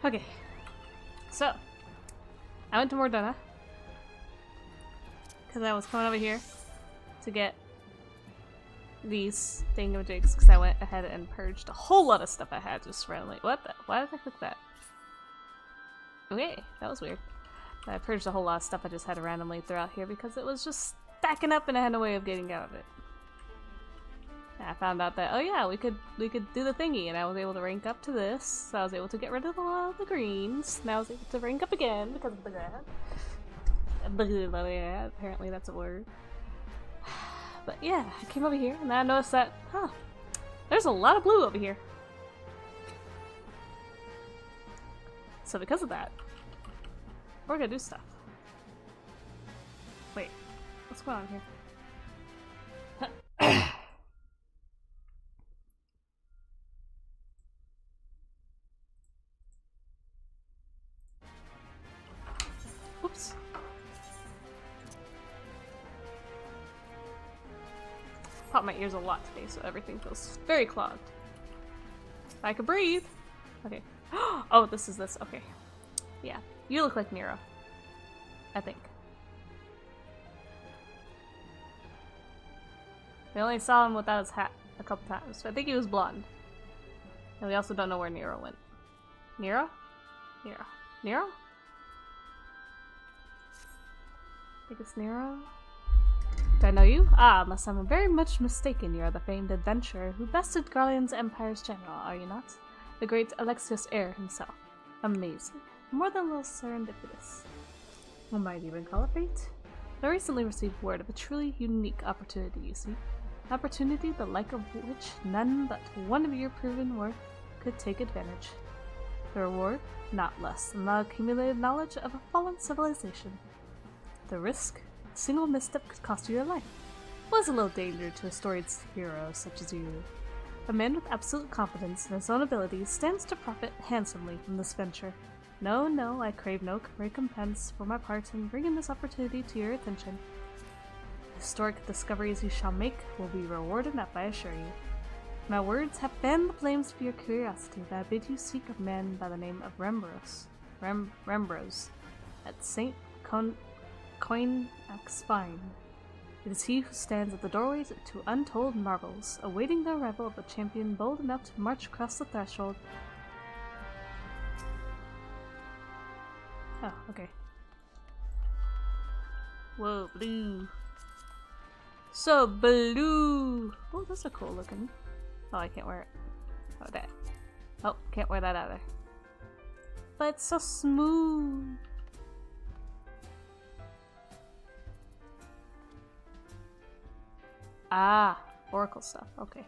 Okay. So, I went to Mordona. Because I was coming over here to get these thingamajigs, because I went ahead and purged a whole lot of stuff I had just randomly. What the? Why did I click that? Okay, that was weird. I purged a whole lot of stuff I just had randomly throughout here because it was just stacking up and I had no way of getting out of it. And I found out that, oh yeah, we could do the thingy, and I was able to rank up to this, so I was able to get rid of a lot of the greens, and I was able to rank up again because of the grad. Apparently that's a word. But yeah, I came over here and I noticed that, there's a lot of blue over here. So because of that, we're gonna do stuff. Wait, what's going on here? Oops. Popped my ears a lot today, so everything feels very clogged. If I could breathe. Okay. Oh, this is this. Okay. Yeah. You look like Nero. I think. We only saw him without his hat a couple times, so I think he was blonde. And we also don't know where Nero went. Nero? Nero. Nero? I think it's Nero. Do I know you? Ah, unless I'm very much mistaken, you are the famed adventurer who bested Garlean's empire's general, are you not? The great Alexios heir himself. Amazing. More than a little serendipitous. One might even call it fate. I recently received word of a truly unique opportunity, you see. An opportunity the like of which none but one of your proven worth could take advantage. The reward, not less than the accumulated knowledge of a fallen civilization. The risk, a single misstep could cost you your life. Was a little danger to a storied hero such as you. A man with absolute confidence in his own abilities stands to profit handsomely from this venture. No, no, I crave no recompense for my part in bringing this opportunity to your attention. Historic discoveries you shall make will be reward enough, I assure you. My words have fanned the flames of your curiosity that I bid you seek a man by the name of Rembros, at St. Coin-Axpine. It is he who stands at the doorway to untold marvels, awaiting the arrival of a champion bold enough to march across the threshold. Oh, okay. Whoa, blue. So blue! Oh, those are cool looking. Oh, I can't wear it. Oh, that. Oh, can't wear that either. But it's so smooth. Ah, Oracle stuff. Okay.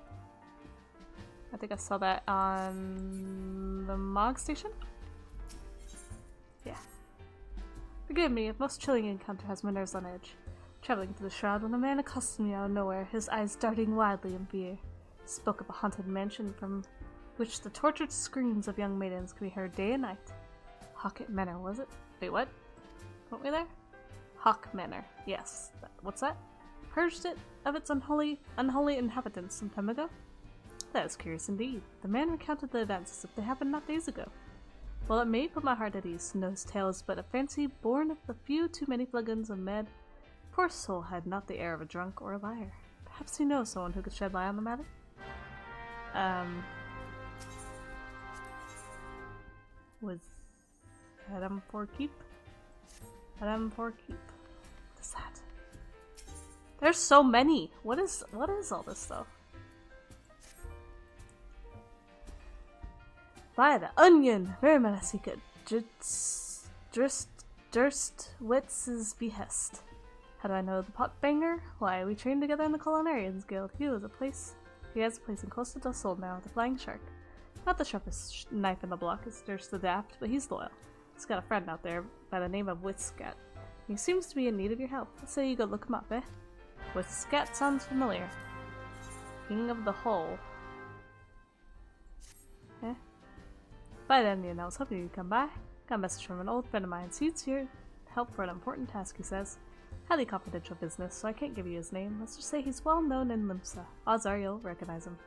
I think I saw that on the Mog station? Yeah. Forgive me, a most chilling encounter has my nerves on edge. Traveling through the shroud when a man accosted me out of nowhere, his eyes darting wildly in fear. He spoke of a haunted mansion from which the tortured screams of young maidens could be heard day and night. Hawket Manor, was it? Wait, what? Weren't we there? Hawk Manor. Yes. What's that? Purged it of its unholy inhabitants some time ago? That is curious indeed. The man recounted the events as if they happened not days ago. While it may put my heart at ease to know his tale is but a fancy born of the few too many flagons of mead, poor soul had not the air of a drunk or a liar. Perhaps he knows someone who could shed light on the matter? Was Adam for keep? Adam for keep. What is that? There's so many. What is all this stuff? By the onion! Very much I seek it. Durst Witz's behest. How do I know the potbanger? Why, we trained together in the Culinarians Guild. He has a place in Costa del Sol now, the Flying Shark. Not the sharpest knife in the block, is Durst Adapt, but he's loyal. He's got a friend out there by the name of Witzscat. He seems to be in need of your help. Let's say you go look him up, eh? Witzscat sounds familiar. King of the Hole. Eh? By then, I was hoping you'd come by. Got a message from an old friend of mine. He's here to help for an important task, he says. Highly confidential business, so I can't give you his name. Let's just say he's well known in Limsa. Odds are you'll recognize him.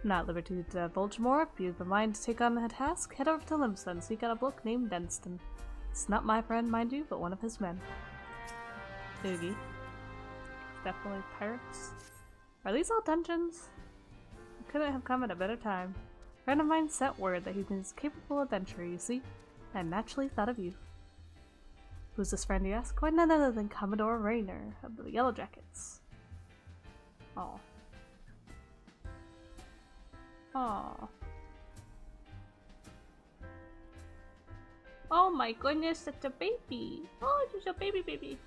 I'm not at liberty to divulge more. If you have a mind to take on the task, head over to Limsa and seek out a bloke named Denston. It's not my friend, mind you, but one of his men. Oogie. Definitely pirates. Are these all dungeons? I couldn't have come at a better time. A friend of mine sent word that he's been a capable adventurer, you see. I naturally thought of you. Who's this friend, you ask? Quite none other than Commodore Raynor of the Yellow Jackets. Aw. Aw. Oh my goodness, it's a baby! Oh, it's just a baby.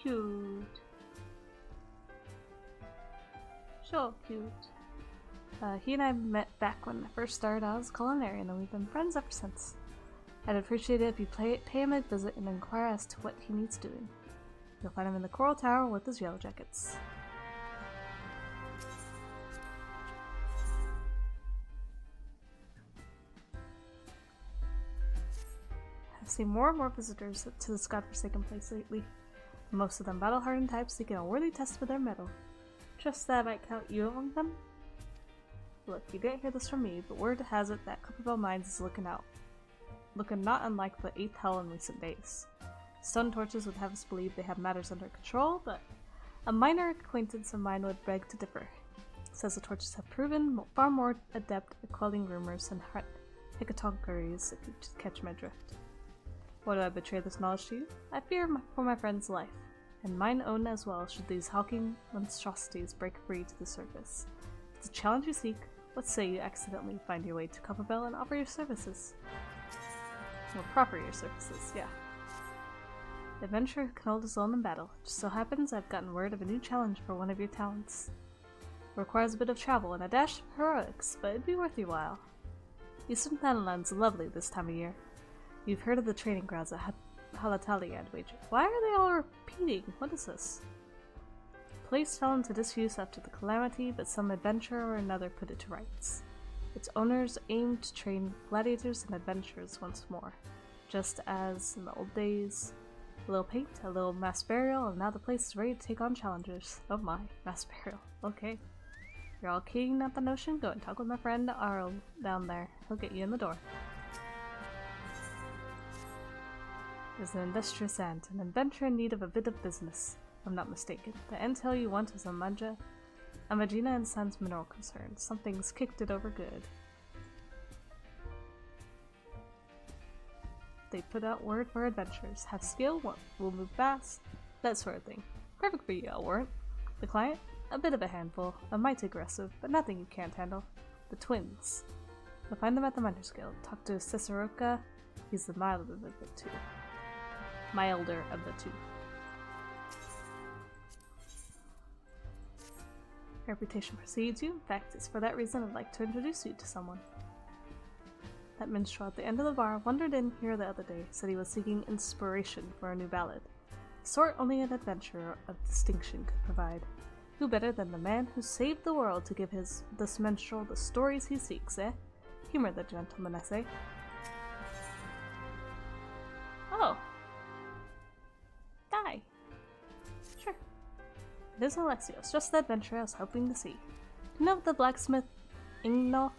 Cute. So cute. He and I met back when I first started out as a culinarian, and we've been friends ever since. I'd appreciate it if you pay him a visit and inquire as to what he needs doing. You'll find him in the Coral Tower with his Yellow Jackets. I've seen more and more visitors to this godforsaken place lately. Most of them battle-hardened types seeking a worthy test for their mettle. Trust that I might count you among them? Look, you didn't hear this from me, but word has it that Clipperville Mines is looking not unlike the 8th hell in recent days. Stone torches would have us believe they have matters under control, but a minor acquaintance of mine would beg to differ. Says the torches have proven far more adept at quelling rumors and hickatonkeries, if you catch my drift. Why do I betray this knowledge to you? I fear for my friend's life, and mine own as well should these hulking monstrosities break free to the surface. If it's a challenge you seek, let's say you accidentally find your way to Copperbell and offer your services. Well, proffer your services, yeah. The adventurer can hold his own in battle. It just so happens I've gotten word of a new challenge for one of your talents. It requires a bit of travel and a dash of heroics, but it'd be worth your while. Eastern Thanaland's lovely this time of year. You've heard of the training grounds at Halatali, I'd wager. Why are they all repeating? What is this? The place fell into disuse after the calamity, but some adventurer or another put it to rights. Its owners aimed to train gladiators and adventurers once more, just as in the old days. A little paint, a little mass burial, and now the place is ready to take on challengers. Oh my, mass burial. Okay. You're all keen at the notion? Go and talk with my friend Arl down there. He'll get you in the door. There's an industrious ant, an adventurer in need of a bit of business. If I'm not mistaken. The intel you want is Amagina and Sons mineral concern. Something's kicked it over good. They put out word for adventurers. Have skill, will move fast, that sort of thing. Perfect for you, I'll warrant. The client? A bit of a handful, a mite aggressive, but nothing you can't handle. The twins. You'll find them at the Miners Guild. Talk to Ciceroca. He's the milder of the two. Milder of the two. Reputation precedes you. In fact, it's for that reason I'd like to introduce you to someone. That minstrel at the end of the bar wandered in here the other day, said he was seeking inspiration for a new ballad. The sort only an adventurer of distinction could provide. Who better than the man who saved the world to give this minstrel the stories he seeks, eh? Humor the gentleman, I say. Oh. Die. Sure. It is Alexios, just the adventurer I was hoping to see. Do you know the blacksmith Ingno?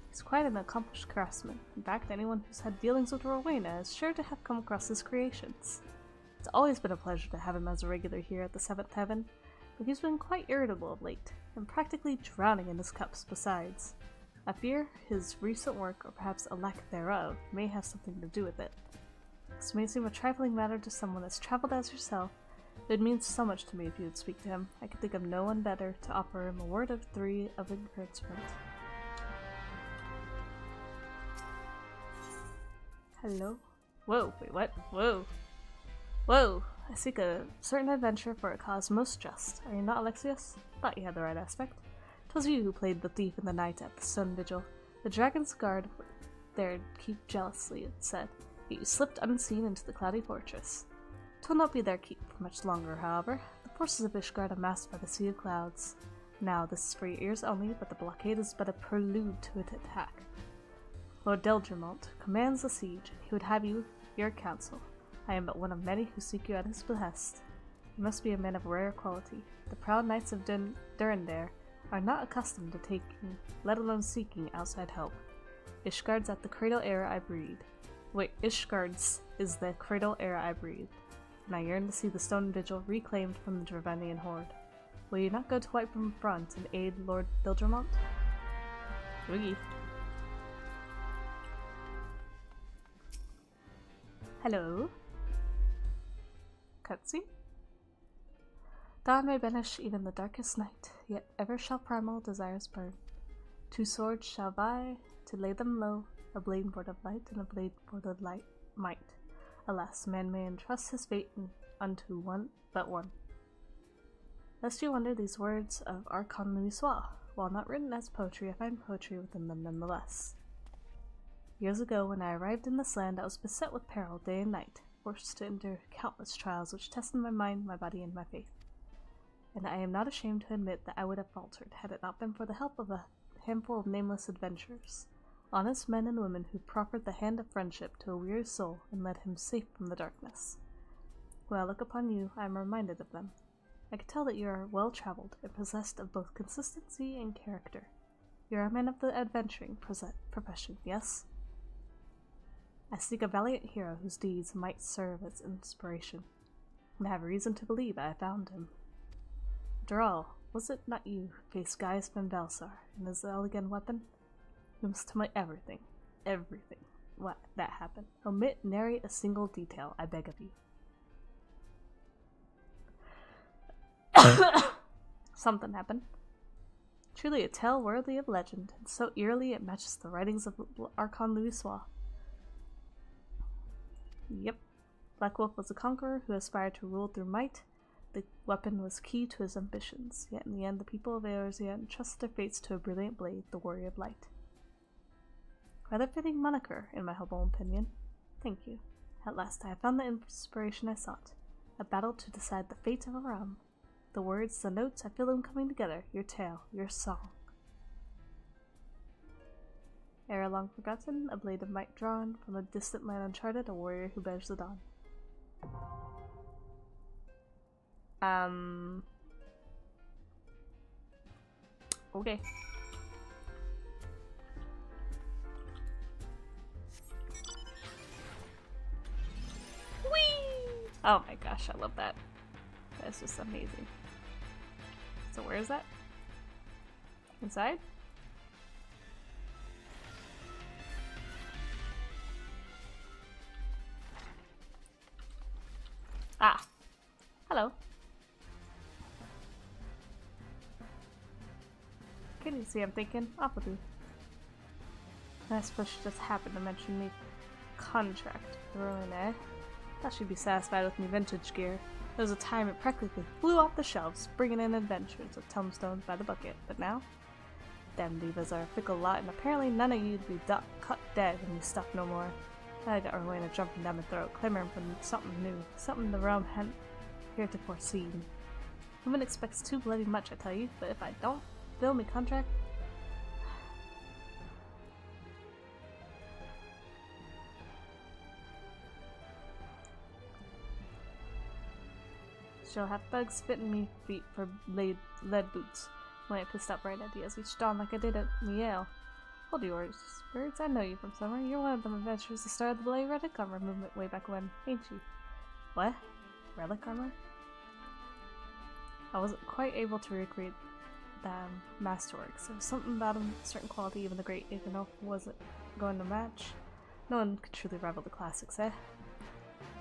He's quite an accomplished craftsman. In fact, anyone who's had dealings with Rowena is sure to have come across his creations. It's always been a pleasure to have him as a regular here at the 7th Heaven, but he's been quite irritable of late, and practically drowning in his cups besides. I fear his recent work, or perhaps a lack thereof, may have something to do with it. This may seem a trifling matter to someone as traveled as yourself, but it means so much to me if you would speak to him. I could think of no one better to offer him a word of 3 of encouragement. Hello? Whoa, wait, what? Whoa. Whoa! I seek a certain adventure for a cause most just. Are you not Alexius? Thought you had the right aspect. 'Twas you who played the thief in the night at the stone vigil. The dragon's guard there keep jealously, it said, yet you slipped unseen into the cloudy fortress. 'Twill not be their keep for much longer, however. The forces of Ishgard amassed by the sea of clouds. Now, this is for your ears only, but the blockade is but a prelude to an attack. Lord Deldremont commands the siege. He would have you your counsel. I am but one of many who seek you at his behest. You must be a man of rare quality. The proud knights of Durandare are not accustomed to taking, let alone seeking, outside help. Ishgard's at the cradle air I breathe. Ishgard's is the cradle air I breathe, and I yearn to see the stone vigil reclaimed from the Dravenian horde. Will you not go to Whiterun front and aid Lord Deldremont? Wiggy. Hello? Cutscene? Dawn may banish even the darkest night, yet ever shall primal desires burn. 2 swords shall vie to lay them low, a blade board of light and a blade board of might. Alas, man may entrust his fate unto one but one. Lest you wonder, these words of Archon Louisoix, while not written as poetry, I find poetry within them nonetheless. Years ago, when I arrived in this land, I was beset with peril day and night, forced to endure countless trials which tested my mind, my body, and my faith. And I am not ashamed to admit that I would have faltered had it not been for the help of a handful of nameless adventurers, honest men and women who proffered the hand of friendship to a weary soul and led him safe from the darkness. When I look upon you, I am reminded of them. I can tell that you are well-traveled and possessed of both consistency and character. You are a man of the adventuring profession, yes? I seek a valiant hero whose deeds might serve as inspiration, and I have reason to believe I have found him. After all, was it not you who faced Gaius Ben Balsar and his elegant weapon? You must tell me everything, what that happened. Omit narrate a single detail, I beg of you. Something happened. Truly a tale worthy of legend, and so eerily it matches the writings of Archon Louisoix. Yep. Black Wolf was a conqueror who aspired to rule through might. The weapon was key to his ambitions, yet in the end the people of Eorzea entrusted their fates to a brilliant blade, the Warrior of Light. Rather fitting moniker, in my humble opinion. Thank you. At last I have found the inspiration I sought. A battle to decide the fate of a realm. The words, the notes, I feel them coming together. Your tale, your song. Ere long forgotten, a blade of might drawn, from a distant land uncharted, a warrior who bears the dawn. Okay. Whee! Oh my gosh, I love that. That's just amazing. So where is that? Inside? Ah. Hello. Can you see I'm thinking? Off with you. I suppose she just happened to mention me. Contract. Ruin, eh? Thought she'd be satisfied with me vintage gear. There was a time it practically flew off the shelves, bringing in adventures with tombstones by the bucket, but now? Them divas are a fickle lot, and apparently none of you'd be cut dead when you stuck no more. I got Rowena jumping down my throat, clamoring for something new, something the realm hadn't heretofore seen. Woman expects too bloody much, I tell you, but if I don't fill me contract... She'll have thugs fitting me feet for lead boots. When I pissed out bright ideas each dawn like I did at Miel. Hold yours, birds. I know you from somewhere. You're one of them adventurers that started the Bloody Relic Armor movement way back when, ain't you? What? Relic Armor? I wasn't quite able to recreate masterworks. There was something about him, a certain quality even the great Ivanov wasn't going to match. No one could truly rival the classics, eh?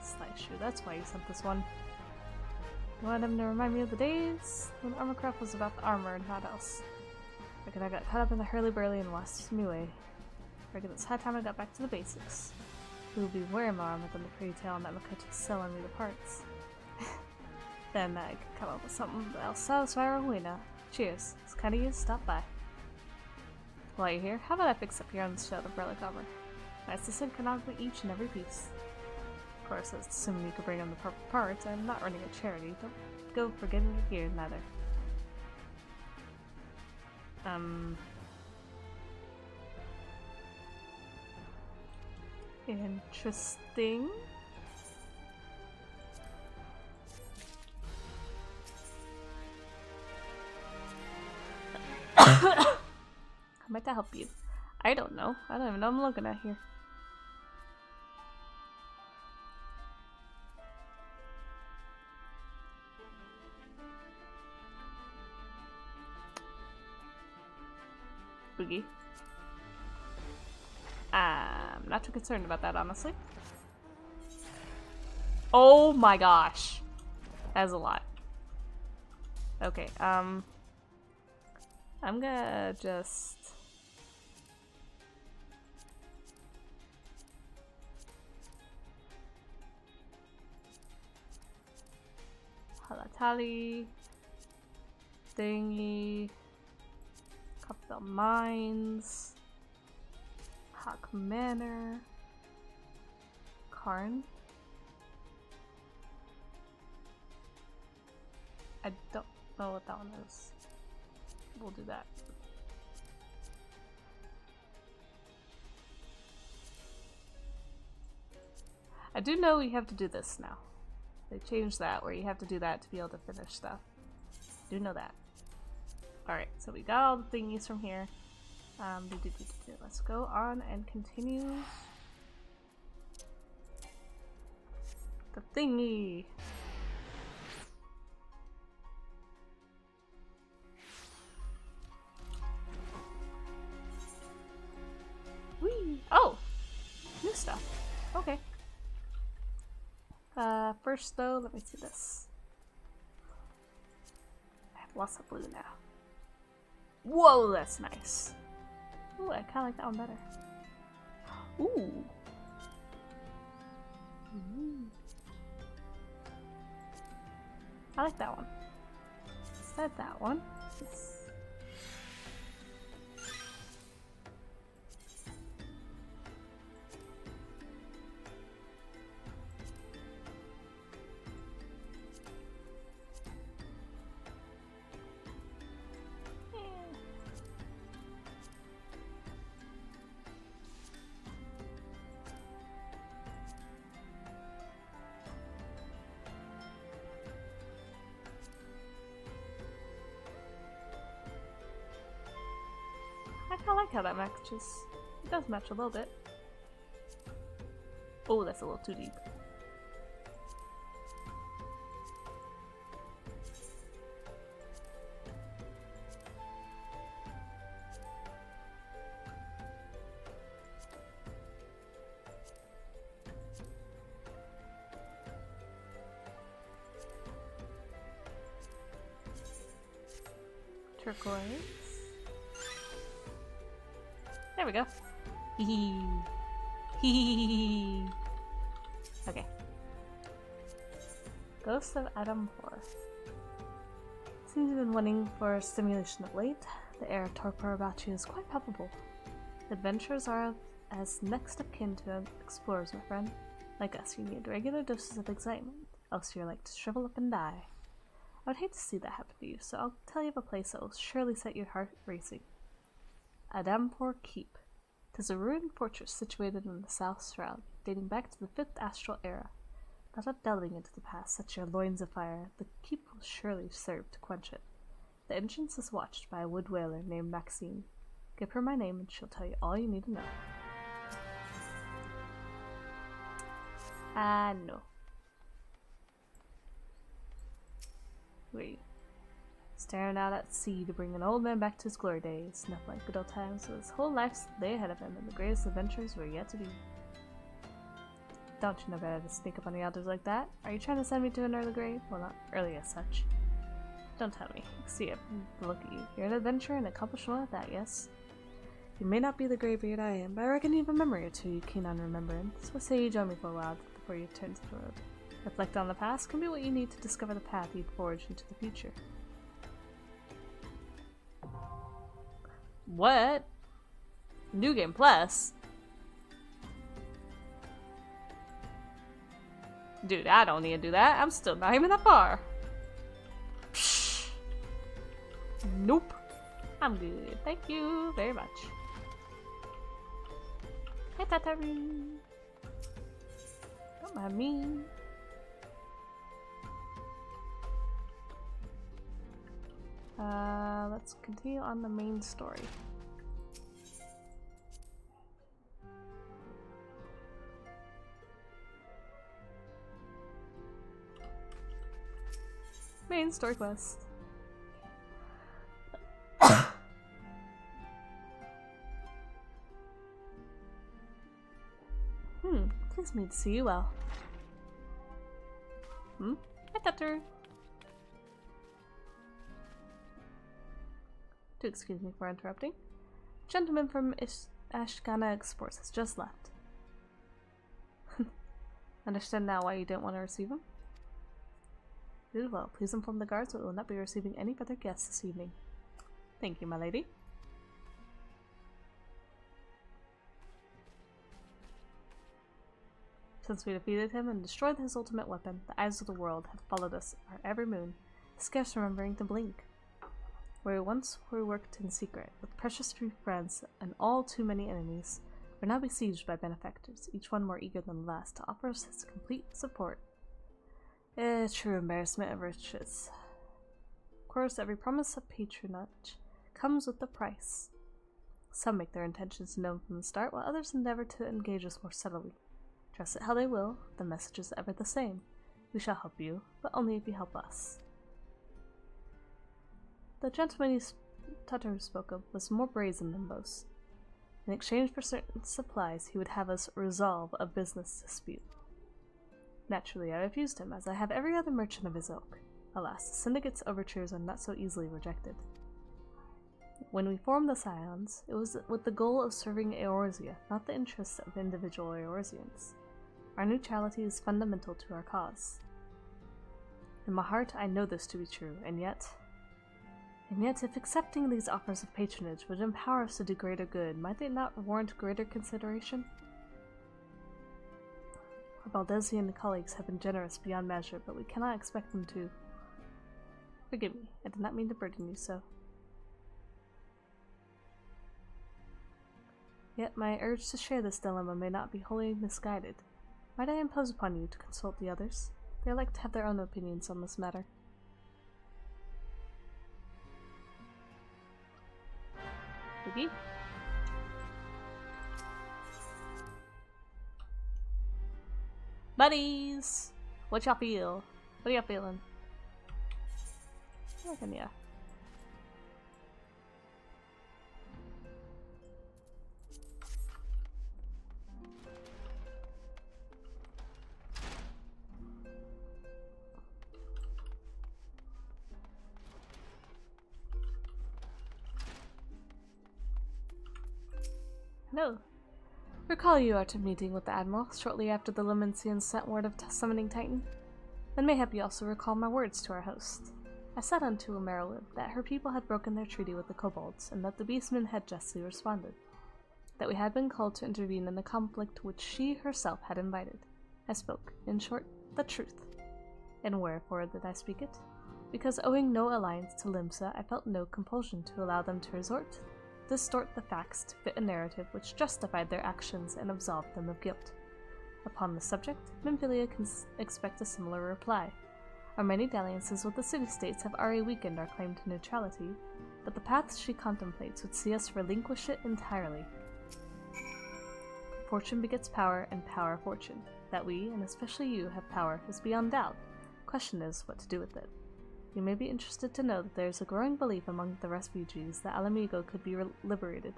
Slice shoe, that's why you sent this one. You wanted him to remind me of the days when armorcraft was about the armor and not else. Reckon I got caught up in the hurly-burly and lost me way. Reckon it's high time I got back to the basics. Who would be wearing more armor than the pretty tail on that Makoti's selling me the parts? Then I could come up with something that'll satisfy Rowena. Cheers. It's kind of you to stop by. While you're here, how about I fix up your unshelled umbrella cover? Nice to send canonically each and every piece. Of course, that's assuming you could bring in the proper parts. I'm not running a charity. Don't go for getting your gear, neither. Interesting. How might that help you? I don't know. I don't even know what I'm looking at here. Boogie. I'm not too concerned about that, honestly. Oh my gosh. That's a lot. Okay, I'm gonna just... Halatali... Thingy... Copperville Mines... Hawk Manor... Karn... I don't know what that one is. We'll do that. I do know we have to do this now. They changed that where you have to do that to be able to finish stuff. Do know that. Alright, so we got all the thingies from here. Let's go on and continue the thingy. Whee! Oh! New stuff. Okay. First though, let me see this. I have lots of blue now. Whoa, that's nice. Ooh, I kinda like that one better. Ooh. I like that one. Instead that one. Yes. I like how that matches. It does match a little bit. Oh, that's a little too deep. Turquoise. There we go. Hee hee. Okay. Ghost of Adampur. Seems you've been wanting for a stimulation of late. The air of torpor about you is quite palpable. Adventurers are as next of kin to explorers, my friend. Like us, you need regular doses of excitement, else you're like to shrivel up and die. I would hate to see that happen to you, so I'll tell you of a place that will surely set your heart racing. Adampur Keep. 'Tis a ruined fortress situated in the South Shroud, dating back to the 5th Astral Era. Without delving into the past, set your loins afire. The keep will surely serve to quench it. The entrance is watched by a wood whaler named Maxine. Give her my name and she'll tell you all you need to know. No. Wait. Staring out at sea to bring an old man back to his glory days. Nothing like good old times, so his whole life lay ahead of him, and the greatest adventures were yet to be. Don't you know better to sneak up on the elders like that? Are you trying to send me to an early grave? Well, not early as such. Don't tell me. See it. Look at you. You're an adventurer and accomplished one at that, yes? You may not be the graybeard I am, but I reckon you have a memory or two you keen on remembering. So what say you join me for a while before you turn to the road? Reflect on the past can be what you need to discover the path you'd forge into the future. What? New Game Plus? Dude, I don't need to do that. I'm still not even that far. Psh. Nope. I'm good. Thank you very much. Hey, Tatari. Don't mind me. Let's continue on the main story. Main story quest. Pleased me to see you well. Hi, Tutter. Do excuse me for interrupting. A gentleman from Ashkana Exports has just left. Understand now why you didn't want to receive him? You did well. Please inform the guards that we will not be receiving any further guests this evening. Thank you, my lady. Since we defeated him and destroyed his ultimate weapon, the eyes of the world have followed us our every moon, scarce remembering to blink. Where once we worked in secret, with precious few friends and all too many enemies, we're now besieged by benefactors, each one more eager than the last to offer us his complete support. True embarrassment of riches. Of course, every promise of patronage comes with a price. Some make their intentions known from the start, while others endeavor to engage us more subtly. Dress it how they will, the message is ever the same. We shall help you, but only if you help us. The gentleman Tutter spoke of was more brazen than most. In exchange for certain supplies, he would have us resolve a business dispute. Naturally, I refused him, as I have every other merchant of his ilk. Alas, the syndicate's overtures are not so easily rejected. When we formed the Scions, it was with the goal of serving Eorzea, not the interests of individual Eorzeans. Our neutrality is fundamental to our cause. In my heart, I know this to be true, and yet, if accepting these offers of patronage would empower us to do greater good, might they not warrant greater consideration? Our Valdesian colleagues have been generous beyond measure, but we cannot expect them to. Forgive me, I did not mean to burden you so. Yet my urge to share this dilemma may not be wholly misguided. Might I impose upon you to consult the others? They like to have their own opinions on this matter. Biggie? Buddies! What y'all feel? What are y'all feeling? I reckon, yeah. No. Recall you are to meeting with the Admiral shortly after the Limencians sent word of summoning Titan. Then mayhap you also recall my words to our host. I said unto Amaryllis that her people had broken their treaty with the kobolds, and that the beastmen had justly responded. That we had been called to intervene in a conflict which she herself had invited. I spoke, in short, the truth. And wherefore did I speak it? Because owing no alliance to Limsa, I felt no compulsion to allow them to distort the facts to fit a narrative which justified their actions and absolved them of guilt. Upon the subject, Mimphilia can expect a similar reply. Our many dalliances with the city-states have already weakened our claim to neutrality, but the path she contemplates would see us relinquish it entirely. Fortune begets power, and power fortune. That we, and especially you, have power is beyond doubt. Question is, what to do with it. You may be interested to know that there is a growing belief among the refugees that Alamigo could be liberated,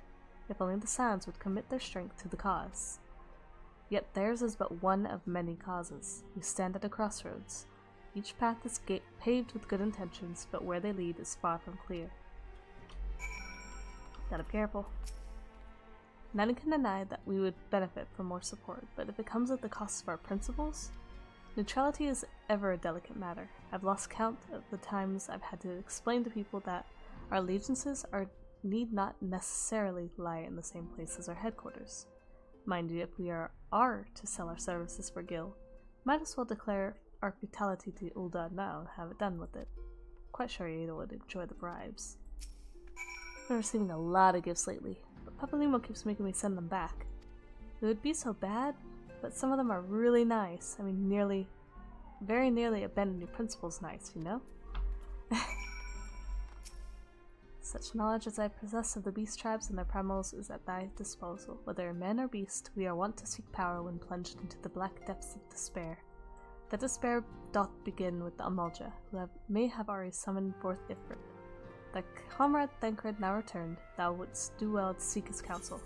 if only the Sands would commit their strength to the cause. Yet theirs is but one of many causes. We stand at a crossroads. Each path is paved with good intentions, but where they lead is far from clear. Gotta be careful. None can deny that we would benefit from more support, but if it comes at the cost of our principles, neutrality is ever a delicate matter. I've lost count of the times I've had to explain to people that our allegiances need not necessarily lie in the same place as our headquarters. Mind you, if we are to sell our services for Gil, might as well declare our brutality to Ul'dah now and have it done with it. Quite sure Ada would enjoy the bribes. I've been receiving a lot of gifts lately, but Papalimo keeps making me send them back. It would be so bad, but some of them are really nice. I mean, very nearly abandon your principles nice, you know? Such knowledge as I possess of the beast tribes and their primals is at thy disposal. Whether man or beast, we are wont to seek power when plunged into the black depths of despair. That despair doth begin with the Amalja, who may have already summoned forth Ifrit. Thy comrade Thancred now returned, thou wouldst do well to seek his counsel.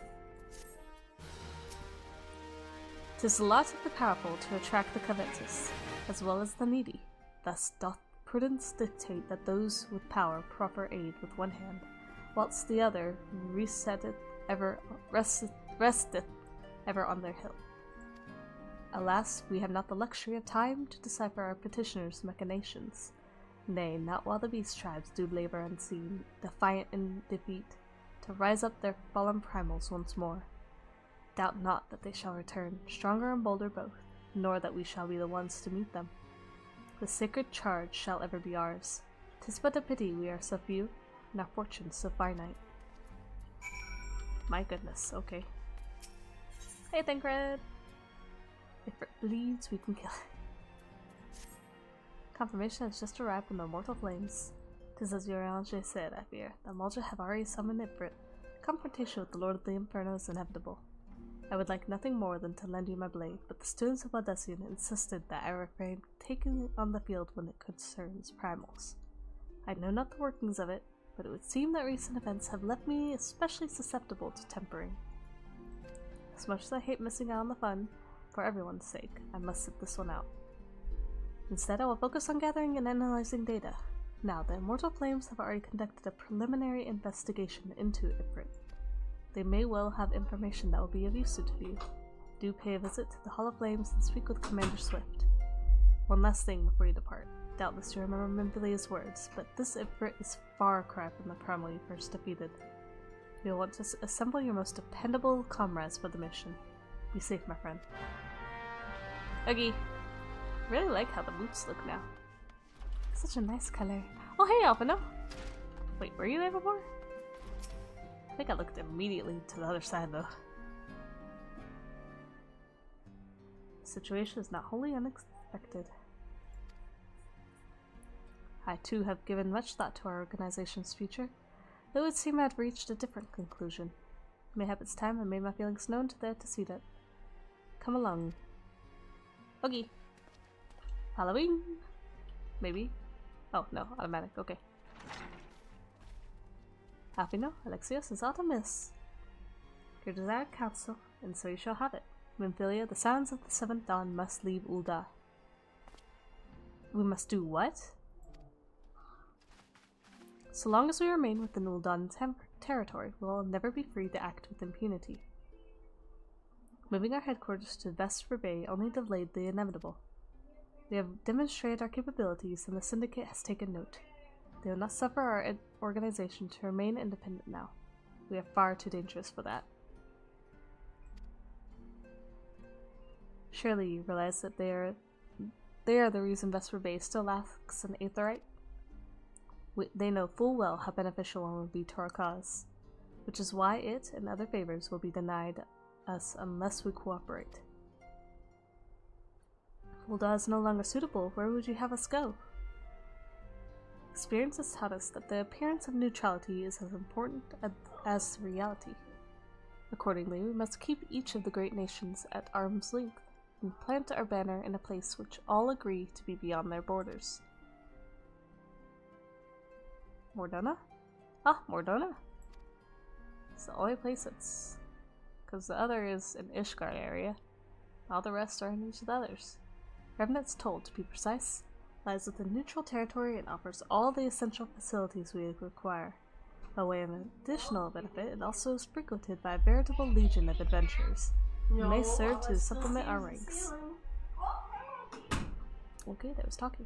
'Tis the lot of the powerful to attract the covetous, as well as the needy. Thus doth prudence dictate that those with power proffer aid with one hand, whilst the other resteth ever on their hill. Alas, we have not the luxury of time to decipher our petitioners' machinations. Nay, not while the beast tribes do labor unseen, defiant in defeat, to rise up their fallen primals once more. Doubt not that they shall return, stronger and bolder both, nor that we shall be the ones to meet them. The sacred charge shall ever be ours. 'Tis but a pity we are so few, and our fortunes so finite. My goodness, okay. Hey, Thancred! If it bleeds, we can kill it. Confirmation has just arrived from the immortal flames. 'Tis as Urianger said, I fear. The Amalja have already summoned Ifrit. Confrontation with the Lord of the Inferno is inevitable. I would like nothing more than to lend you my blade, but the students of Valdesian insisted that I refrain from taking it on the field when it concerns primals. I know not the workings of it, but it would seem that recent events have left me especially susceptible to tempering. As much as I hate missing out on the fun, for everyone's sake, I must sit this one out. Instead, I will focus on gathering and analyzing data. Now, the Immortal Flames have already conducted a preliminary investigation into Ifrit. They may well have information that will be of use to you. Do pay a visit to the Hall of Flames and speak with Commander Swift. One last thing before you depart. Doubtless you remember Memphilia's words, but this Ifrit is far cry from the primal you first defeated. You'll want to assemble your most dependable comrades for the mission. Be safe, my friend. Uggy. Really like how the boots look now. Such a nice color. Oh hey, Alphino! Wait, were you there before? I think I looked immediately to the other side though. The situation is not wholly unexpected. I too have given much thought to our organization's future, though it would seem I had reached a different conclusion. Mayhap it's time I made my feelings known to the antecedent. Come along. Oogie. Halloween? Maybe. Oh, no, automatic, okay. Alphino, Alexios is aught amiss. Your desired counsel, and so you shall have it. Memphilia, the sounds of the seventh dawn must leave Ul'dah. We must do what? So long as we remain within Ul'dah territory, we will never be free to act with impunity. Moving our headquarters to Vesper Bay only delayed the inevitable. We have demonstrated our capabilities, and the Syndicate has taken note. They will not suffer our organization to remain independent now. We are far too dangerous for that. Surely you realize that they are the reason Vesper Bay still lacks an Aetherite? They know full well how beneficial one would be to our cause, which is why it and other favors will be denied us unless we cooperate. If Ul'dah is no longer suitable, where would you have us go? Experience has taught us that the appearance of neutrality is as important as reality. Accordingly, we must keep each of the great nations at arm's length and plant our banner in a place which all agree to be beyond their borders. Mordona? Ah, Mordona. It's the only place it's... because the other is in Ishgard area. All the rest are in each of the others. Remnant's Toll, to be precise, lies within neutral territory and offers all the essential facilities we require. By way of an additional benefit, it also is frequented by a veritable legion of adventurers, who may serve to supplement our ranks. Okay, that was talking.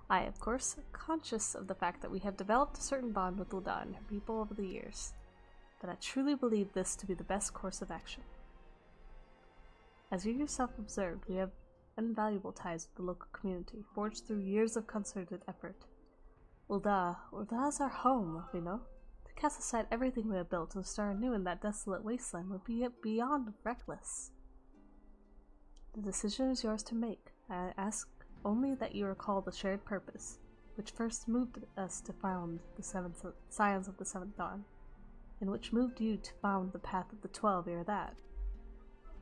I, of course, conscious of the fact that we have developed a certain bond with Ul'dah and her people over the years, but I truly believe this to be the best course of action. As you yourself observed, we have invaluable ties with the local community, forged through years of concerted effort. Ul'dah is our home, you know. To cast aside everything we have built and start anew in that desolate wasteland would be beyond reckless. The decision is yours to make. I ask only that you recall the shared purpose, which first moved us to found the Scions of the Seventh Dawn, and which moved you to found the Path of the 12 ere that.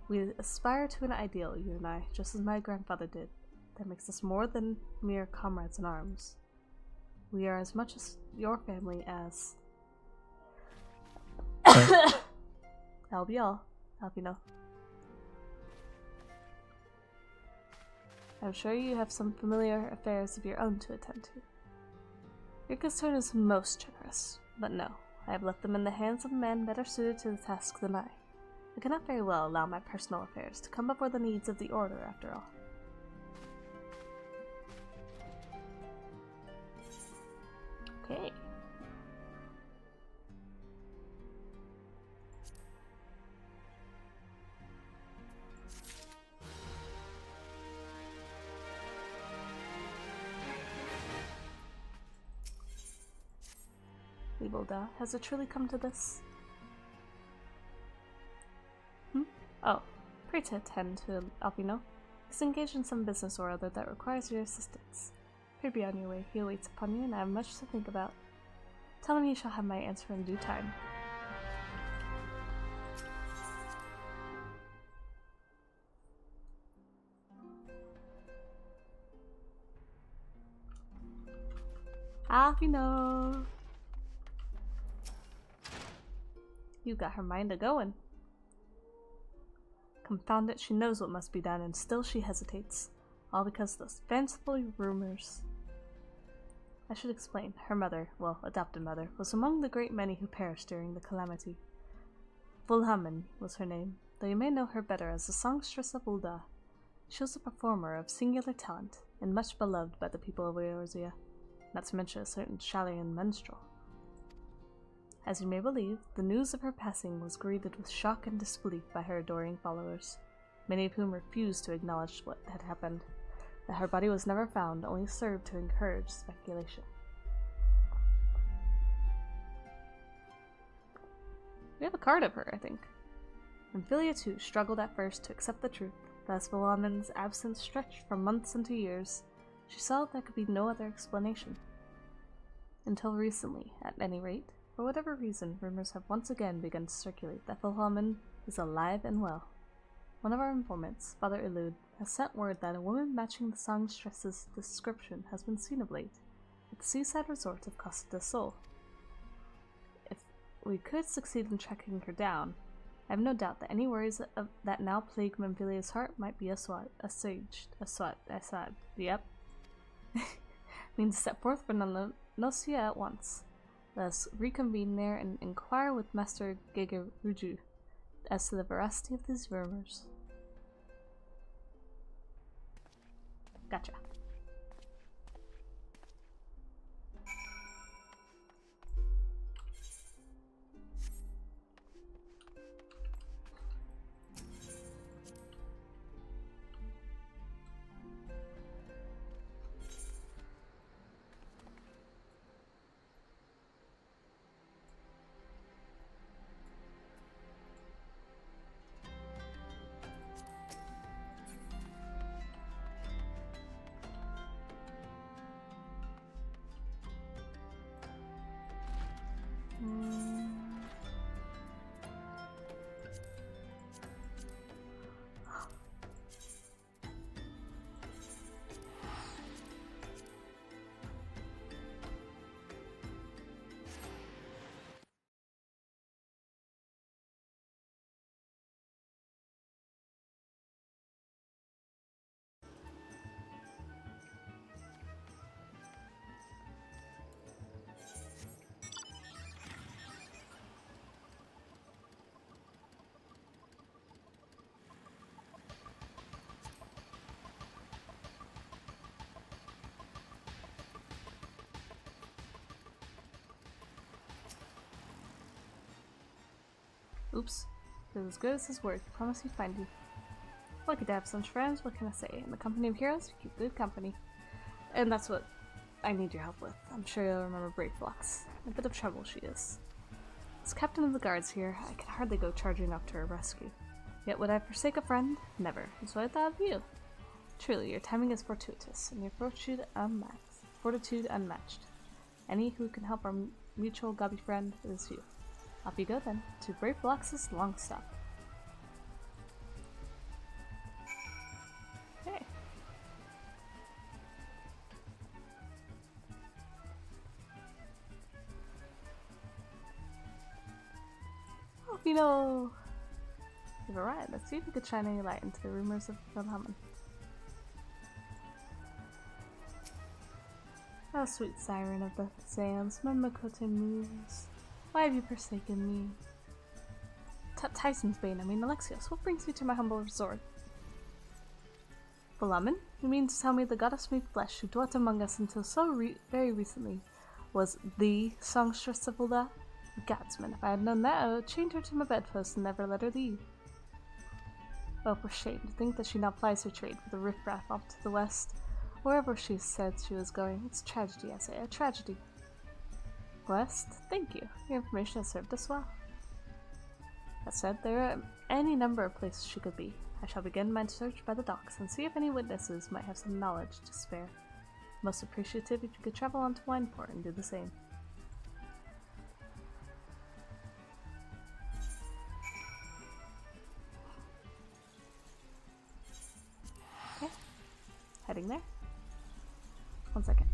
We aspire to an ideal, you and I, just as my grandfather did, that makes us more than mere comrades in arms. We are as much as your family as... That'll be all. I'll be no. I'm sure you have some familiar affairs of your own to attend to. Your concern is most generous, but no, I have left them in the hands of a man better suited to the task than I. I cannot very well allow my personal affairs to come before the needs of the Order, after all. Okay. Ul'dah, has it truly come to this? Oh, pray to attend to Alpino. He's engaged in some business or other that requires your assistance. Pray be on your way. He waits upon you, and I have much to think about. Tell him you shall have my answer in due time. Alpino! You got her mind a-going. Confound it, she knows what must be done, and still she hesitates. All because of those fanciful rumors. I should explain. Her mother, well, adopted mother, was among the great many who perished during the calamity. Volhamen was her name, though you may know her better as the songstress of Ul'dah. She was a performer of singular talent, and much beloved by the people of Eorzea, not to mention a certain Shalian minstrel. As you may believe, the news of her passing was greeted with shock and disbelief by her adoring followers, many of whom refused to acknowledge what had happened. That her body was never found only served to encourage speculation. We have a card of her, I think. Amphilia, too, struggled at first to accept the truth, but as Volhamen's absence stretched from months into years, she saw there could be no other explanation. Until recently, at any rate. For whatever reason, rumors have once again begun to circulate that Volhamen is alive and well. One of our informants, Father Illud, has sent word that a woman matching the songstress's description has been seen of late at the seaside resort of Costa del Sol. If we could succeed in tracking her down, I have no doubt that any worries that now plague Memphilia's heart might be assuaged. Yep. Means set forth for Nocia at once. Let us reconvene there and inquire with Master Gegeruju as to the veracity of these rumors. Gotcha. Oops. He was as good as his word. He promised he'd find you. Lucky to have such friends, what can I say? In the company of heroes, you keep good company. And that's what I need your help with. I'm sure you'll remember Brave Blocks. In a bit of trouble she is. As captain of the guards here, I can hardly go charging up to her rescue. Yet would I forsake a friend? Never. And so I thought of you. Truly, your timing is fortuitous, and your fortitude unmatched. Any who can help our mutual gobby friend is you. Off you go then, to Brave Blocks' Longstop. Okay. Oh, you know, you've arrived. Let's see if we could shine any light into the rumors of Wilhelm. Oh, sweet siren of the sands, my Makote moves. Why have you forsaken me? Tyson's Bane, I mean Alexios, what brings you to my humble resort? Wilhelm? You mean to tell me the goddess made flesh who dwelt among us until very recently was the songstress of Ulda? Godsman, if I had known that, I would chain her to my bedpost and never let her leave. Oh, for shame, to think that she now plies her trade with the riffraff off to the west. Wherever she said she was going, it's a tragedy, I say, a tragedy. West, thank you. Your information has served us well. That said, there are any number of places she could be. I shall begin my search by the docks and see if any witnesses might have some knowledge to spare. Most appreciative if you could travel on to Wineport and do the same. Okay, heading there. 1 second.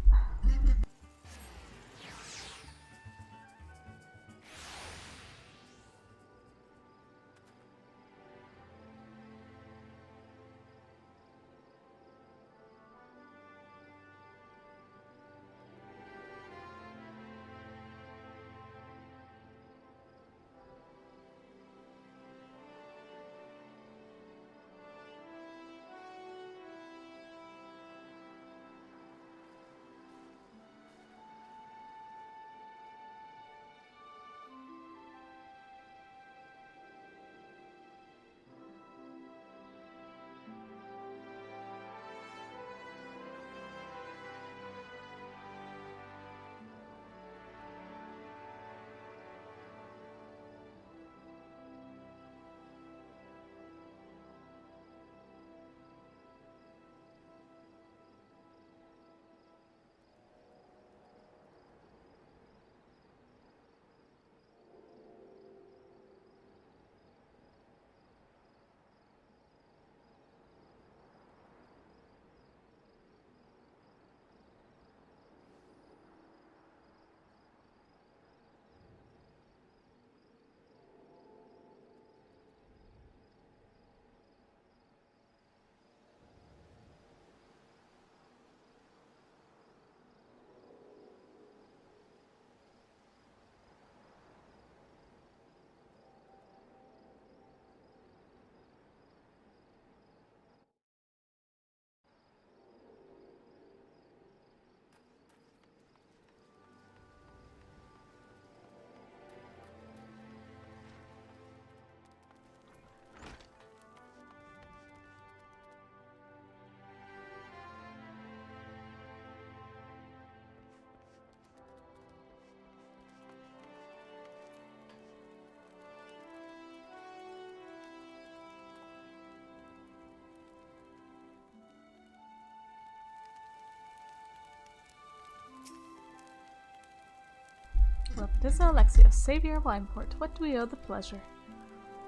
Well, it is Alexios, savior of Wineport. What do we owe the pleasure?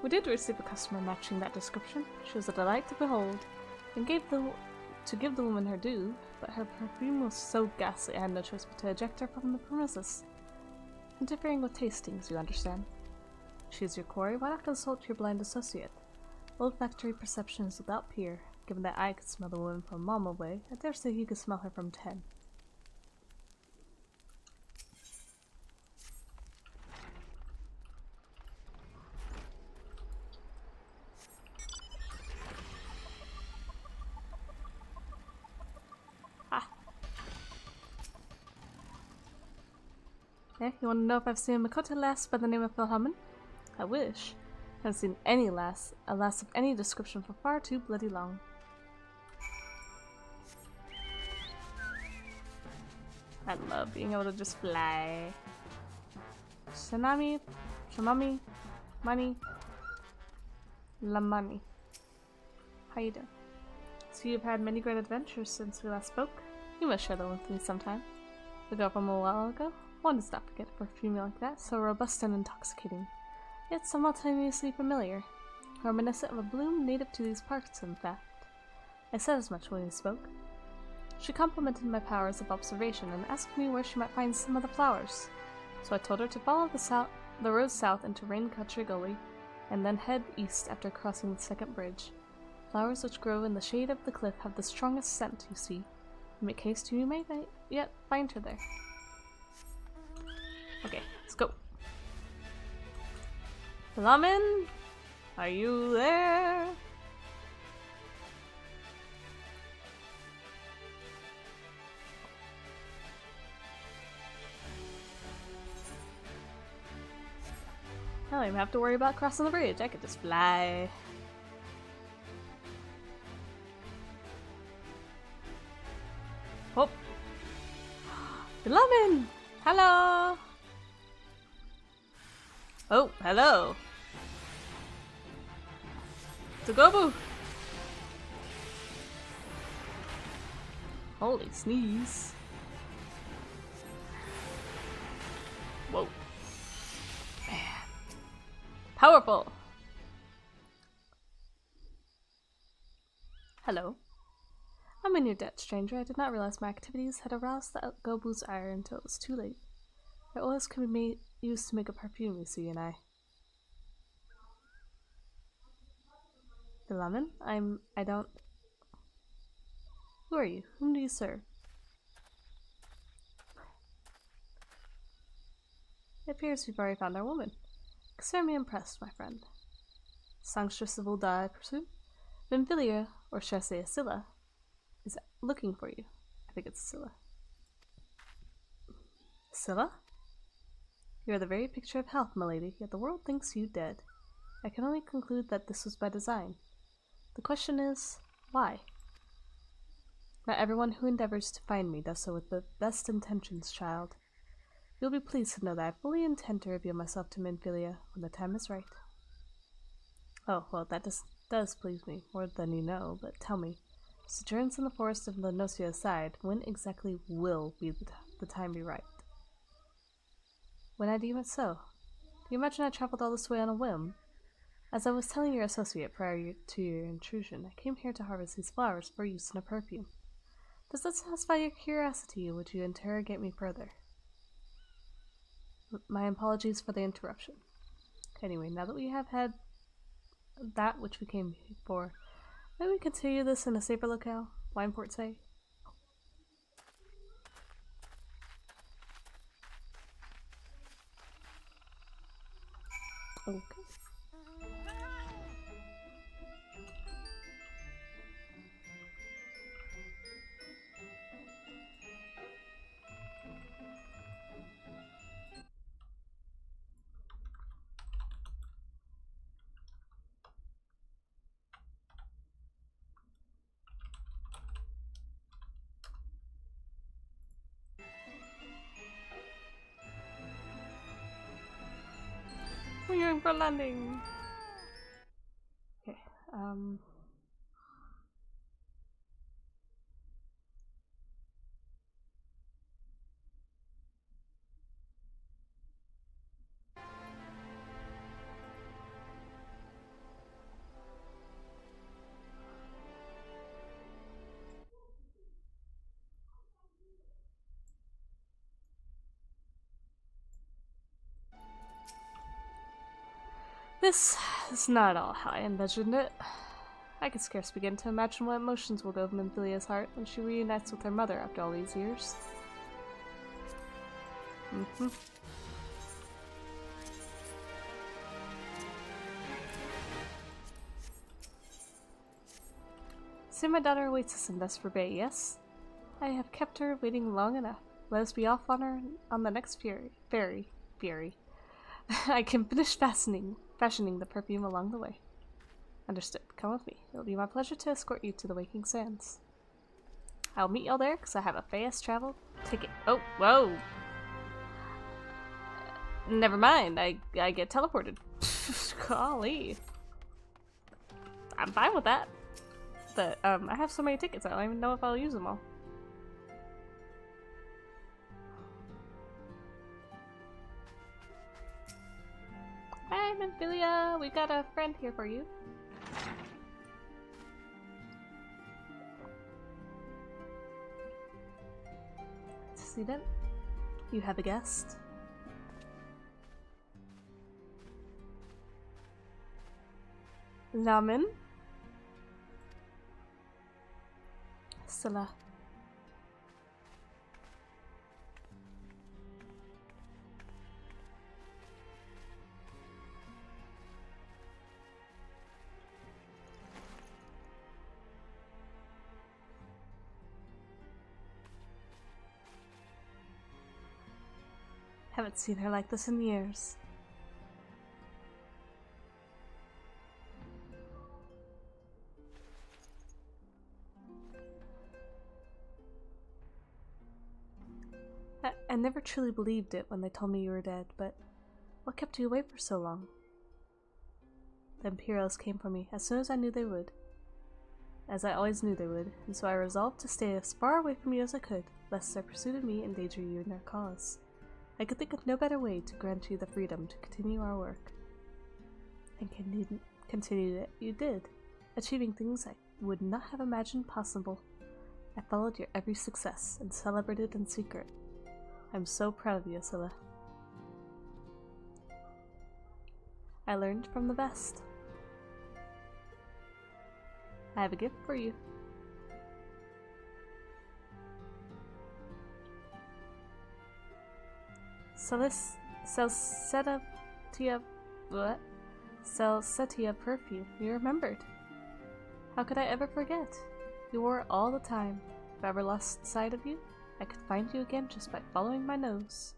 We did receive a customer matching that description. She was a delight to behold, and give the woman her due, but her perfume was so ghastly I had no choice but to eject her from the premises. Interfering with tastings, you understand. She is your quarry, why not consult your blind associate? Olfactory perception is without peer. Given that I could smell the woman from a mile away, I dare say he could smell her from 10. You want to know if I've seen a Makoto lass by the name of Wilhelm? I wish. Haven't seen any a lass of any description for far too bloody long. I love being able to just fly. Shanami, Shamami, Money, La Money. How you doing? So you've had many great adventures since we last spoke? You must share them with me sometime. The girl from a while ago? One does not forget for a female like that, so robust and intoxicating, yet simultaneously familiar. Reminiscent of a bloom native to these parts, in fact. I said as much when we spoke. She complimented my powers of observation and asked me where she might find some of the flowers. So I told her to follow the road south into Rain Country Gully, and then head east after crossing the second bridge. Flowers which grow in the shade of the cliff have the strongest scent, you see. In make haste, you may yet find her there. Okay, let's go. Lamin, are you there? I don't even have to worry about crossing the bridge. I could just fly. Oh! Lamin! Hello! Oh, hello! Togobu! Holy sneeze. Whoa. Man. Powerful! Hello. I'm in your debt, stranger. I did not realize my activities had aroused the Gobu's ire until it was too late. Their oils can be used to make a perfume, you see, and I... Lemon? I don't... Who are you? Whom do you serve? It appears we've already found our woman. Consider me impressed, my friend. Songstress of Ulda, I presume? Vinvilia, or should I say Asilla, is looking for you. I think it's Scylla. Scylla? You are the very picture of health, milady, yet the world thinks you dead. I can only conclude that this was by design. The question is, why? Not everyone who endeavors to find me does so with the best intentions, child. You'll be pleased to know that I fully intend to reveal myself to Minfilia when the time is right. Oh, well, that does please me, more than you know, but tell me, sojourns in the forest of Lenosia aside, when exactly will be the time be right? When I deem it so. Do you imagine I traveled all this way on a whim? As I was telling your associate prior to your intrusion, I came here to harvest these flowers for use in a perfume. Does that satisfy your curiosity, or would you interrogate me further? My apologies for the interruption. Anyway, now that we have had that which we came for, may we continue this in a safer locale? Wineport say? Okay. We're going for landing. Okay, This is not all how I envisioned it. I can scarce begin to imagine what emotions will go in Minfilia's heart when she reunites with her mother after all these years. So my daughter awaits us in Vesper Bay, yes? I have kept her waiting long enough. Let us be off on the next ferry. I can finish fastening fashioning the perfume along the way. Understood. Come with me. It'll be my pleasure to escort you to the Waking Sands. I'll meet y'all there because I have a fast travel ticket. Oh, whoa! Never mind. I get teleported. Golly. I'm fine with that. But I have so many tickets. I don't even know if I'll use them all. Hi, Minfilia. We've got a friend here for you. Student, you have a guest. Lamin? Scylla. Haven't seen her like this in years. I never truly believed it when they told me you were dead, but what kept you away for so long? The Imperials came for me as soon as I knew they would. As I always knew they would, and so I resolved to stay as far away from you as I could, lest their pursuit of me endanger you and your cause. I could think of no better way to grant you the freedom to continue our work. And continued it you did, achieving things I would not have imagined possible. I followed your every success and celebrated in secret. I'm so proud of you, Scylla. I learned from the best. I have a gift for you. Salsetia perfume. You remembered. How could I ever forget? You wore it all the time. If I ever lost sight of you, I could find you again just by following my nose.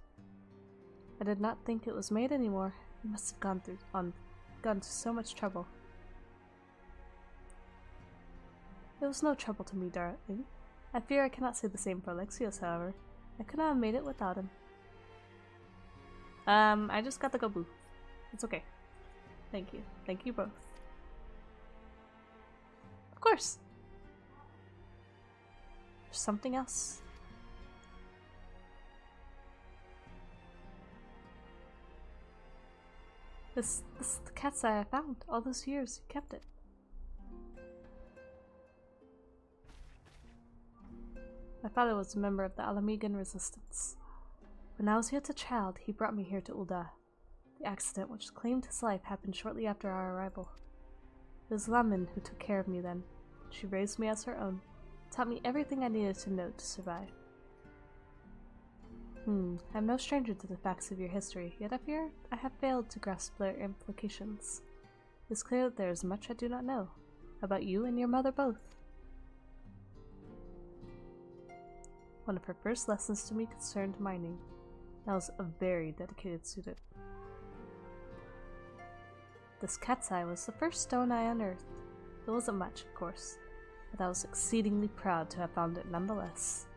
I did not think it was made anymore. You must have gone to so much trouble. It was no trouble to me, darling. I fear I cannot say the same for Alexios, however. I could not have made it without him. I just got the go boo. It's okay. Thank you. Thank you both. Of course. There's something else. This is the cat's eye I found. All those years, you kept it. My father was a member of the Alamegan resistance. When I was yet a child, he brought me here to Ul'dah. The accident which claimed his life happened shortly after our arrival. It was Lamin who took care of me then. She raised me as her own, taught me everything I needed to know to survive. I'm no stranger to the facts of your history, yet I fear I have failed to grasp their implications. It is clear that there is much I do not know, about you and your mother both. One of her first lessons to me concerned mining. I was a very dedicated student. This cat's eye was the first stone I unearthed. It wasn't much, of course, but I was exceedingly proud to have found it nonetheless.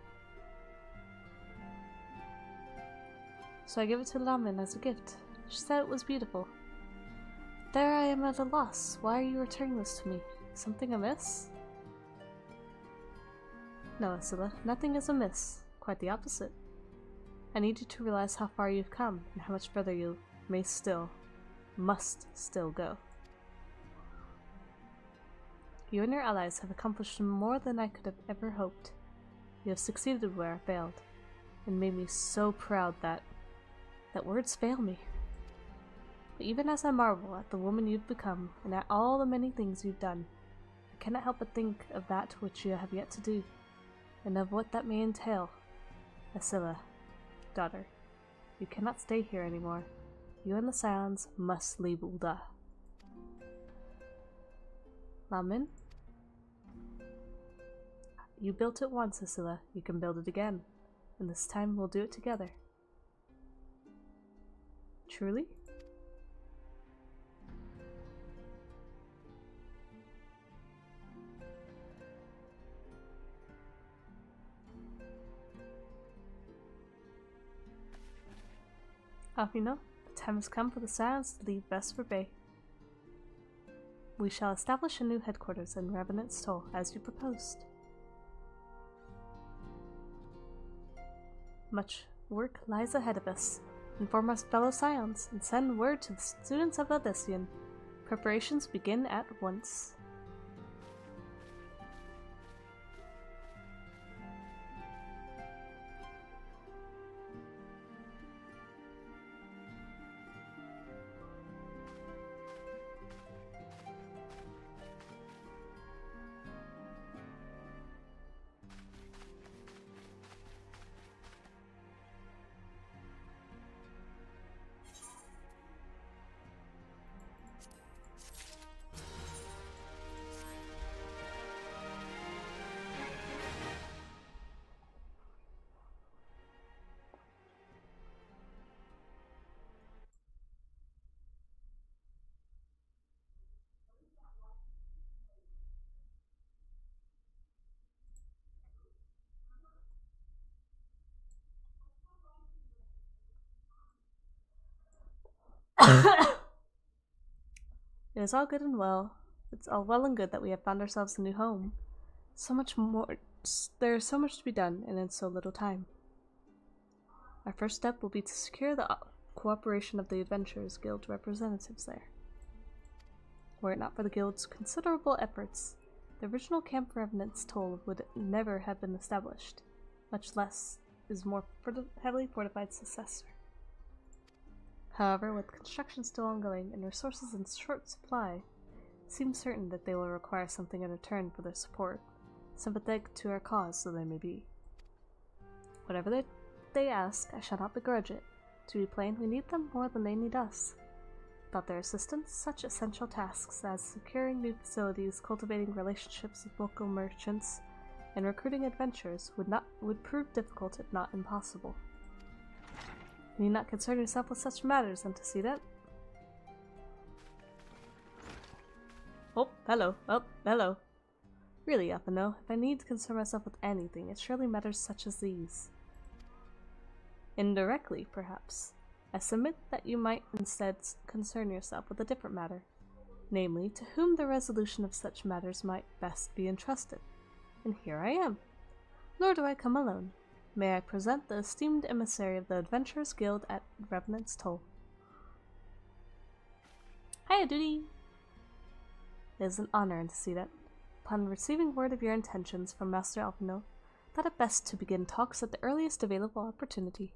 So I gave it to Lamin as a gift. She said it was beautiful. There I am at a loss. Why are you returning this to me? Something amiss? No, Scylla, nothing is amiss. Quite the opposite. I need you to realize how far you've come, and how much further you must still go. You and your allies have accomplished more than I could have ever hoped. You have succeeded where I failed, and made me so proud that words fail me. But even as I marvel at the woman you've become, and at all the many things you've done, I cannot help but think of that which you have yet to do, and of what that may entail. Scylla, daughter, you cannot stay here anymore. You and the Scions must leave Ul'dah. Lamin? You built it once, Scylla. You can build it again. And this time we'll do it together. Truly? Alfino, the time has come for the Scions to leave Vesper Bay. We shall establish a new headquarters in Revenant's Toll, as you proposed. Much work lies ahead of us. Inform our fellow Scions and send word to the students of Odyssean. Preparations begin at once. It is all good and well. It's all well and good that we have found ourselves a new home. So much more. There is so much to be done, and in so little time. Our first step will be to secure the cooperation of the Adventurers Guild representatives there. Were it not for the Guild's considerable efforts, the original Camp Revenant's Toll would never have been established, much less its more heavily fortified successor. However, with construction still ongoing and resources in short supply, it seems certain that they will require something in return for their support, sympathetic to our cause though they may be. Whatever they ask, I shall not begrudge it. To be plain, we need them more than they need us. Without their assistance, such essential tasks as securing new facilities, cultivating relationships with local merchants, and recruiting adventurers would prove difficult if not impossible. You need not concern yourself with such matters, Antecedent. Oh, hello. Oh, hello. Really, Apano, if I need to concern myself with anything, it's surely matters such as these. Indirectly, perhaps. I submit that you might instead concern yourself with a different matter, namely, to whom the resolution of such matters might best be entrusted. And here I am. Nor do I come alone. May I present the esteemed emissary of the Adventurers Guild at Revenant's Toll. Hiya, Duty! It is an honor to see that. Upon receiving word of your intentions from Master Alfino, thought it best to begin talks at the earliest available opportunity.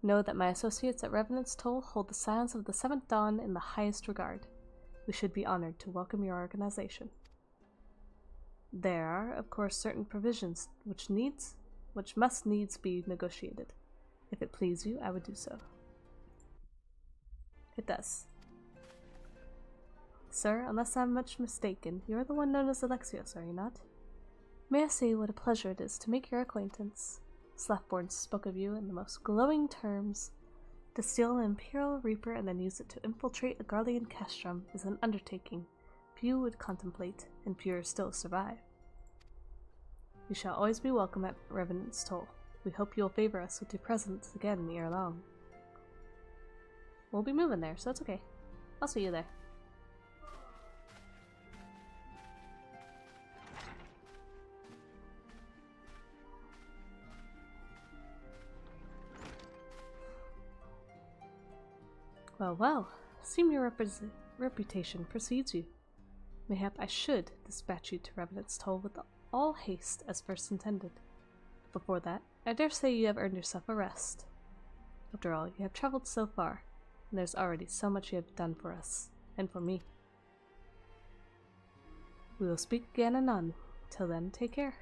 Know that my associates at Revenant's Toll hold the Scions of the Seventh Dawn in the highest regard. We should be honored to welcome your organization. There are, of course, certain provisions which must needs be negotiated. If it please you, I would do so. It does. Sir, unless I'm much mistaken, you are the one known as Alexios, are you not? May I say what a pleasure it is to make your acquaintance? Slackborn spoke of you in the most glowing terms. To steal an Imperial Reaper and then use it to infiltrate a Garlean castrum is an undertaking few would contemplate, and fewer still survive. You shall always be welcome at Revenant's Toll. We hope you'll favor us with your presence again ere long. We'll be moving there, so it's okay. I'll see you there. Well, well, seem your reputation precedes you. Mayhap I should dispatch you to Revenant's Toll with all haste as first intended. Before that, I dare say you have earned yourself a rest. After all, you have traveled so far, and there's already so much you have done for us, and for me. We will speak again anon. Till then, take care.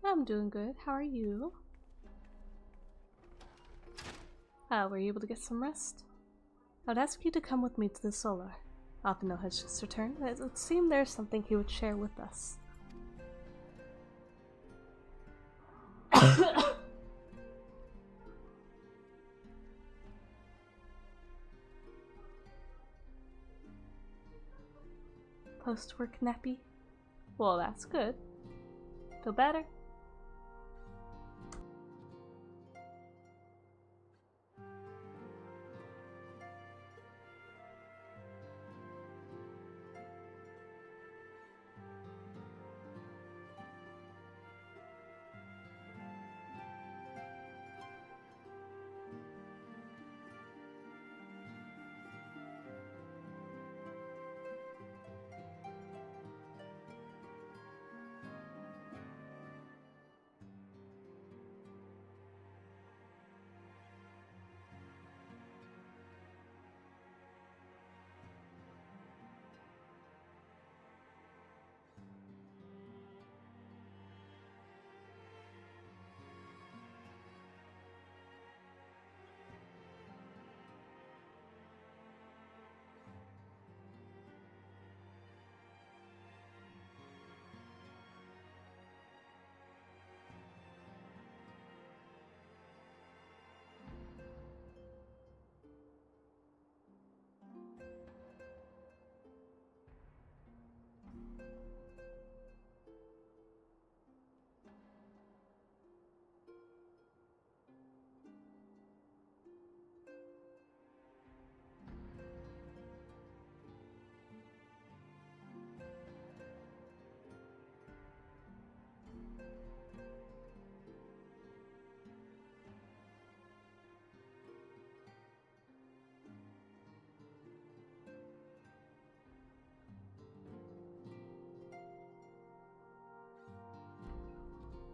I'm doing good. How are you? Were you able to get some rest? I would ask you to come with me to the Solar. Alfino has just returned, and it would seem there's something he would share with us. Post-work nappy? Well, that's good. Feel better?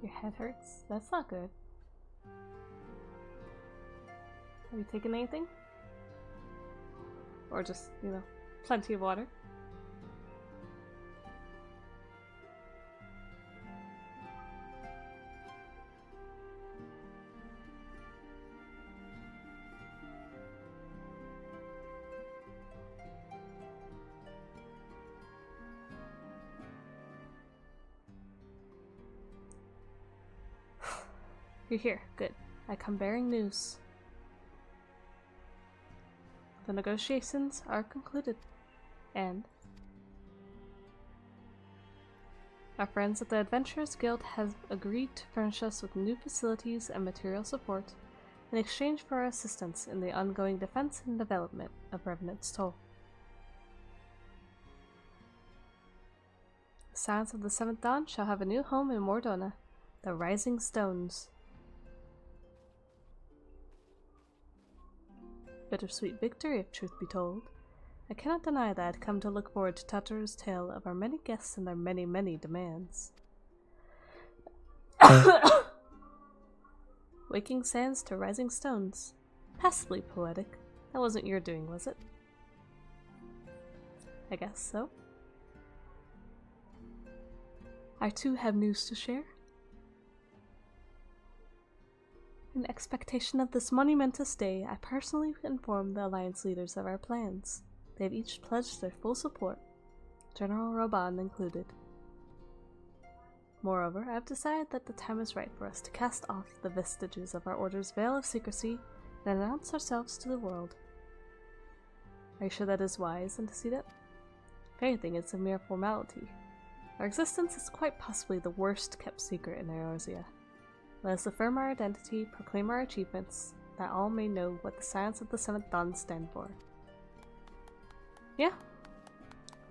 Your head hurts? That's not good. Have you taken anything? Or just, plenty of water? You're here. Good. I come bearing news. The negotiations are concluded, and our friends at the Adventurers Guild have agreed to furnish us with new facilities and material support in exchange for our assistance in the ongoing defense and development of Revenant's Toll. The Scions of the Seventh Dawn shall have a new home in Mordona, the Rising Stones. Bittersweet victory, if truth be told. I cannot deny that I'd come to look forward to Tataru's tale of our many guests and their many, many demands. Waking sands to rising stones. Passably poetic. That wasn't your doing, was it? I guess so. I too have news to share. In expectation of this monumentous day, I personally informed the Alliance leaders of our plans. They have each pledged their full support, General Roban included. Moreover, I have decided that the time is right for us to cast off the vestiges of our order's veil of secrecy and announce ourselves to the world. Are you sure that is wise, Antecedent? If anything, it's a mere formality. Our existence is quite possibly the worst kept secret in Eorzea. Let us affirm our identity, proclaim our achievements, that all may know what the Scions of the Seventh Dawn stand for. Yeah.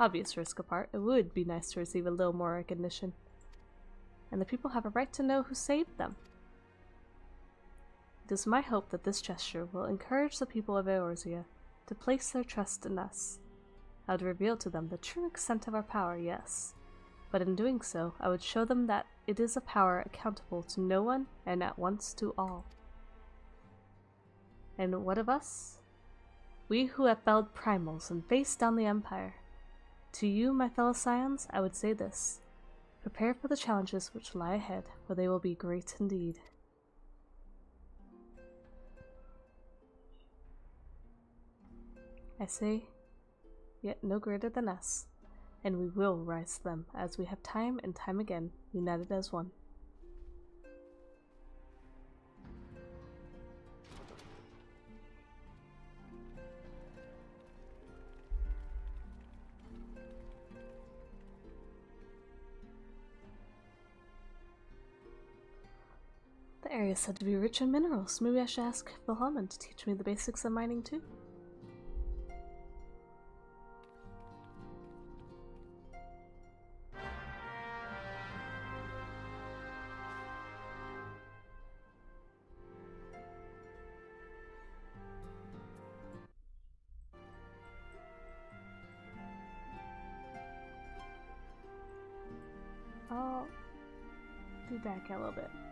Obvious risk apart, it would be nice to receive a little more recognition. And the people have a right to know who saved them. It is my hope that this gesture will encourage the people of Eorzea to place their trust in us. I would reveal to them the true extent of our power, yes. But in doing so, I would show them that it is a power accountable to no one and at once to all. And what of us? We who have felled primals and faced down the Empire. To you, my fellow scions, I would say this. Prepare for the challenges which lie ahead, for they will be great indeed. I say, yet no greater than us. And we will rise to them, as we have time and time again, united as one. area is said to be rich in minerals. Maybe I should ask Wilhelm to teach me the basics of mining too. I'll be back in a little bit.